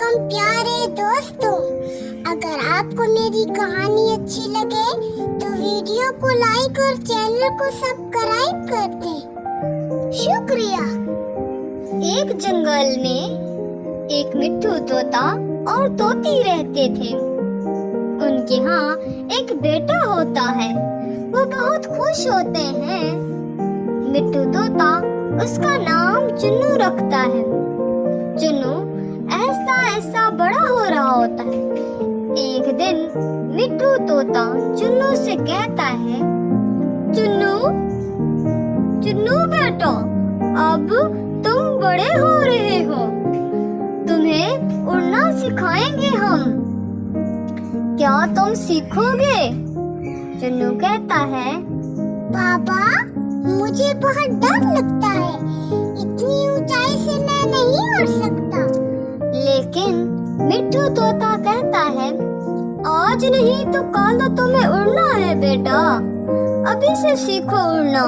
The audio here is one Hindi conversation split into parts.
वालेकुम प्यारे दोस्तों। अगर आपको मेरी कहानी अच्छी लगे तो वीडियो को लाइक और चैनल को सब्सक्राइब कर दें। शुक्रिया। एक जंगल में एक मिट्ठू तोता और तोती रहते थे। उनके यहाँ एक बेटा होता है। वो बहुत खुश होते हैं। मिट्ठू तोता उसका नाम चुन्नू रखता है। चुन्नू ऐसा ऐसा बड़ा हो रहा होता है। एक दिन मिट्ठू तोता चुन्नू से कहता है, चुन्नू चुन्नू बेटा, अब तुम बड़े हो रहे हो, तुम्हें उड़ना सिखाएंगे हम, क्या तुम सीखोगे? चुन्नू कहता है, पापा मुझे बहुत डर लगता है, इतनी ऊंचाई से मैं नहीं उड़ सकता। लेकिन मिट्ठू तोता कहता है, आज नहीं तो कल तुम्हें उड़ना है बेटा, अभी से सीखो उड़ना।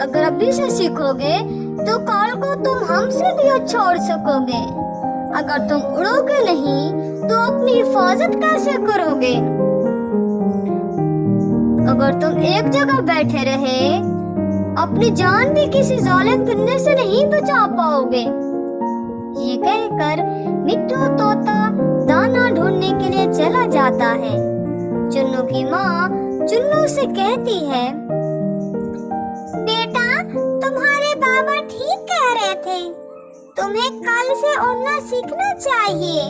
अगर अभी से सीखोगे तो कल को तुम हमसे भी अच्छा उड़ सकोगे। अगर तुम उड़ोगे नहीं तो अपनी हिफाजत कैसे करोगे? अगर तुम एक जगह बैठे रहे, अपनी जान भी किसी जालिम परिंदे से नहीं बचा पाओगे। ये कहकर मिट्ठू तोता दाना ढूंढने के लिए चला जाता है। चुन्नू की माँ चुन्नू से कहती है, बेटा तुम्हारे बाबा ठीक कह रहे थे, तुम्हें कल से उड़ना सीखना चाहिए।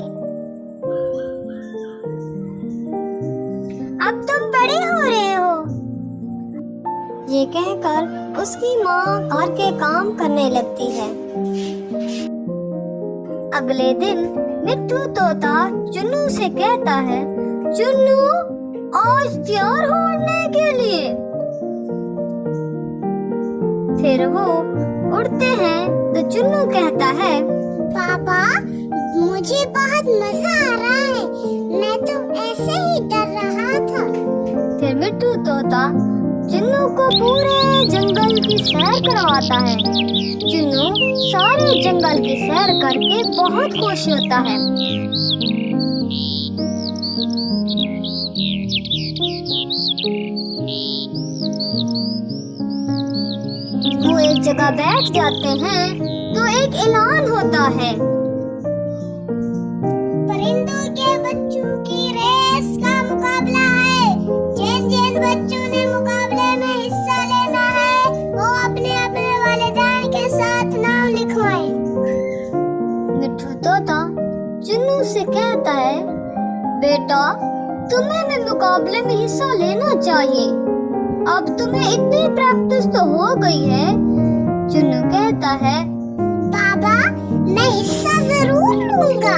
अब तुम बड़े हो रहे हो। ये कहकर उसकी माँ घर के काम करने लगती है। अगले दिन मिट्ठू तोता चुन्नू से कहता है, चुन्नू आज तैयार हो उड़ने के लिए। फिर वो उड़ते हैं तो चुन्नू कहता है, पापा मुझे बहुत मजा आ रहा है, मैं तो ऐसे ही डर रहा था। फिर मिट्ठू तोता चुन्नू को पूरे जंगल की सैर करवाता है। चुन्नू सारे जंगल की सैर करके बहुत खुश होता है। वो एक जगह बैठ जाते हैं तो एक ऐलान होता है, परिंदों के बच्चों की रेस का मुकाबला है। जिन जिन बच्चों ने मुकाबले में हिस्सा लेना है वो अपने अपने वालिदैन के साथ नाम लिखवाएं। मिट्ठू तोता चुन्नू से कहता है, बेटा तुम्हें भी मुकाबले में हिस्सा लेना चाहिए, अब तुम्हें इतनी प्रैक्टिस तो हो गई है। चुन्नू कहता है, पापा मैं हिस्सा जरूर लूंगा।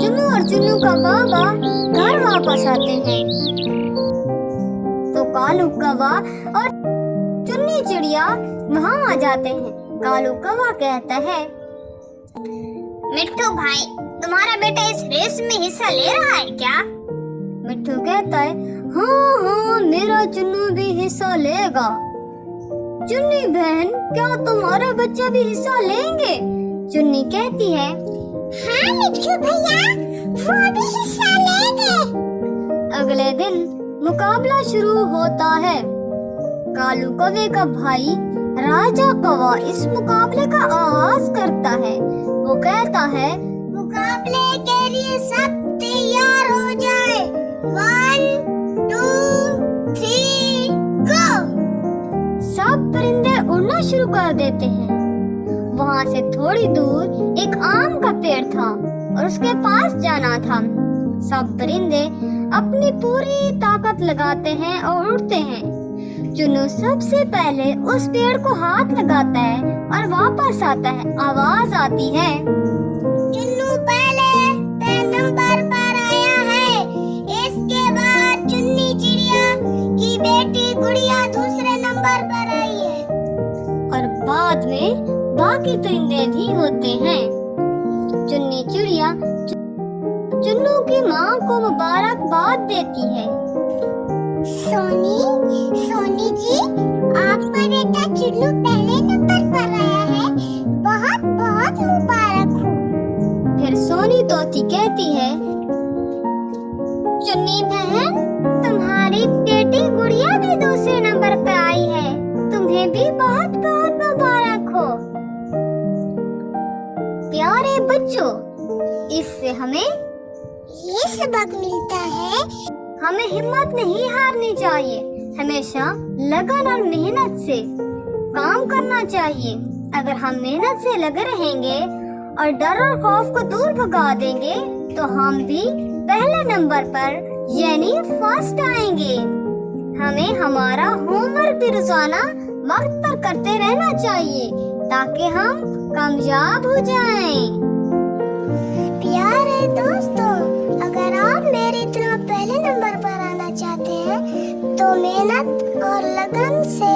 चुन्नू और चुन्नू का बाबा घर वापस आते हैं तो कालू कौवा और चुन्नी चिड़िया वहाँ आ जाते हैं। कालू कौवा कहता है, मिट्ठू भाई तुम्हारा बेटा इस रेस में हिस्सा ले रहा है क्या? मिट्ठू कहता है, हाँ हाँ मेरा चुन्नू भी हिस्सा लेगा। चुन्नी बहन क्या तुम्हारे बच्चे भी हिस्सा लेंगे? चुन्नी कहती है, हाँ मिट्ठू भैया वो भी हिस्सा लेंगे। अगले दिन मुकाबला शुरू होता है। कालू कौवे का भाई राजा कौवा इस मुकाबले का आगाज करता है। वो कहता है, मुकाबले के लिए सब तैयार हो जाए। 1 2 3 गो। सब परिंदे उड़ना शुरू कर देते हैं। वहाँ से थोड़ी दूर एक आम का पेड़ था और उसके पास जाना था। सब परिंदे अपनी पूरी ताकत लगाते हैं और उड़ते हैं। चुन्नू सबसे पहले उस पेड़ को हाथ लगाता है और वापस आता है। आवाज आती है, चुन्नू पहले नंबर पर आया है। इसके बाद चुन्नी चिड़िया की बेटी गुड़िया दूसरे नंबर पर आई है। और बाद में बाकी परिंदे भी होते हैं। चुन्नी चिड़िया चुन्नू की माँ को मुबारकबाद देती है। सोनी जी आपका बेटा चुन्नू पहले नंबर पर आया है, बहुत बहुत मुबारक हो। फिर सोनी तोती कहती है, चुन्नी बहन, तुम्हारी बेटी गुड़िया भी दूसरे नंबर पर आई है, तुम्हें भी बहुत बहुत मुबारक हो। प्यारे बच्चों, इससे हमें ये सबक मिलता है, हमें हिम्मत नहीं हारनी चाहिए, हमेशा लगन और मेहनत से काम करना चाहिए। अगर हम मेहनत से लगे रहेंगे और डर और खौफ को दूर भगा देंगे तो हम भी पहले नंबर पर यानी फर्स्ट आएंगे। हमें हमारा होमवर्क भी रोजाना वक्त पर करते रहना चाहिए ताकि हम कामयाब हो जाएं। प्यारे दोस्तों, अगर आप मेरी तरह पहले नंबर पर आना चाहते हैं तो मेहनत और लगन से